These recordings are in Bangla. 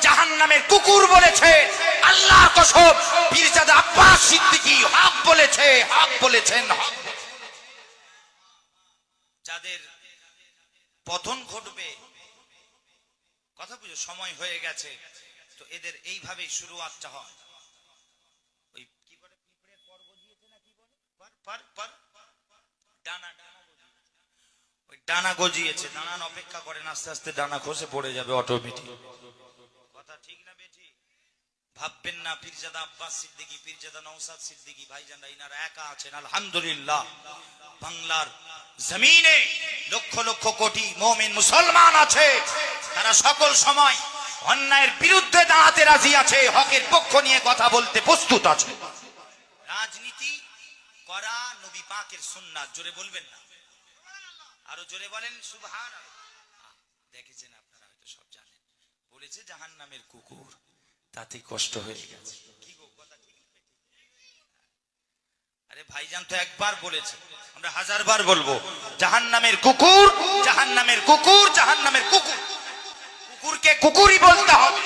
জাহান্নামের কুকুর বলেছে। আল্লাহর কসম পীরজাদা আব্বাস সিদ্দিকী হক বলেছে, হক বলেছেন। যাদের পতন ঘটবে, কথা বুঝো, সময় হয়ে গেছে, তো এদের এইভাবেই শুরুয়াতটা হয়। ওই কি বলে, পিঁপড়ের পর গজিয়েছে না কি বলে, ডানা ওই ডানা গজিয়েছে, ডানা অপেক্ষা করেন, আস্তে আস্তে ডানা খসে পড়ে যাবে অটোমেটিক। কথা ঠিক না বেঠি? ভাববেন না পীরজাদা আব্বাস সিদ্দিকী, পীরজাদা নওশাদ সিদ্দিকী ভাইজানরা ইনারা একা আছেন। আলহামদুলিল্লাহ, বাংলার জমিনে লক্ষ লক্ষ কোটি মুমিন মুসলমান আছে, তারা সকল সময় অন্যায়ের বিরুদ্ধে দাঁড়াতে রাজি আছে, হকের পক্ষ নিয়ে কথা বলতে প্রস্তুত আছে। রাজনীতি করা নবী পাকের সুন্নাত, জোরে বলবেন না? আরো জোরে বলেন সুবহানাল্লাহ। দেখেছেন আপনারা, হয়তো সব জানেন, বলেছে জাহান্নামের কুকুর, তাতে কষ্ট হয়ে গেছে। কি গো, কথা ঠিক? আরে ভাইজান তো একবার বলেছে, আমরা হাজারবার বলবো, জাহান্নামের কুকুর, জাহান্নামের কুকুর, জাহান্নামের কুকুর। কুকুরকে কুকুরই বলতে হবে,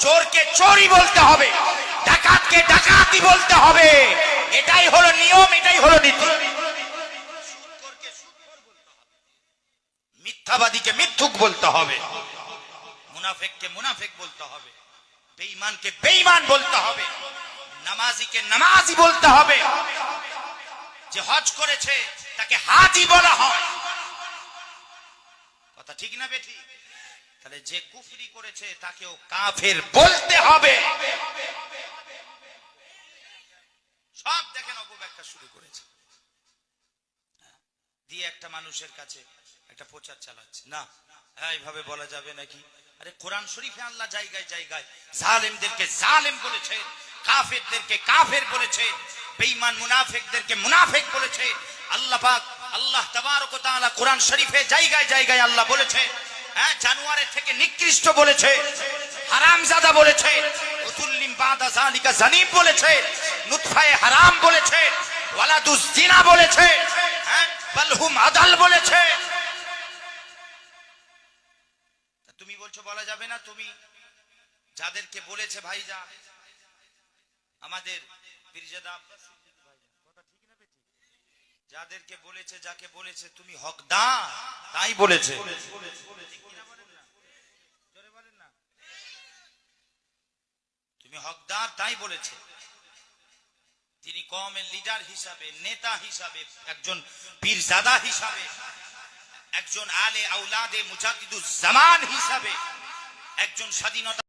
চোরকে চোরই বলতে হবে, ডাকাতকে ডাকাতই বলতে হবে। এটাই হলো নিয়ম, এটাই হলো নীতি। মিথ্যাবাদীকে মিথ্যুক বলতে হবে, মুনাফিককে মুনাফিক বলতে হবে, বেঈমানকে বেঈমান বলতে হবে, নামাজিকে নামাজি বলতে হবে। যে হজ করেছে তাকে হাজি বলা হয়। কথা ঠিক না বেঠি? তাহলে যে কুফরি করেছে তাকেও কাফের বলতে হবে। সব দেখেন অপব্যাখ্যা শুরু করেছে দিয়ে একটা মানুষের কাছে একটা প্রচার চালাচ্ছে। না, এইভাবে বলা যাবে নাকি? আরে কোরআন শরীফে আল্লাহ জায়গায় জায়গায় জালেমদেরকে জালেম বলেছে, কাফেরদেরকে কাফের বলেছে, বেঈমান মুনাফিকদেরকে মুনাফিক বলেছে। আল্লাহ পাক, আল্লাহ তাবারক ওয়া তাআলা কোরআন শরীফে জায়গায় জায়গায় আল্লাহ বলেছে, হ্যাঁ, জানোয়ারের থেকে নিকৃষ্ট বলেছে, হারামজাদা বলেছে, উতুল্লিম বাদা যালিকা জানিব বলেছে, নুতফায়ে হারাম বলেছে, ওয়ালাদুজ জিনা বলেছে, হ্যাঁ, বালহুম আদাল বলেছে। তুমি বলছো বলা যাবে না? তুমি যাদেরকে বলেছে ভাইজান, আমাদের পীরজাদা আব্বাস সিদ্দিকী ভাইজান, কথা ঠিক না বেঠি? যাদেরকে বলেছে, যাকে বলেছে তুমি হকদার, তাই বলেছে। তুমি হকদার তাই বলেছে। তিনি কওমের লিডার হিসাবে, নেতা হিসাবে, একজন পীরজাদা হিসাবে, একজন আলে আওলাদে মুজাদ্দিদুজ জামান হিসাবে, একজন স্বাধীনতা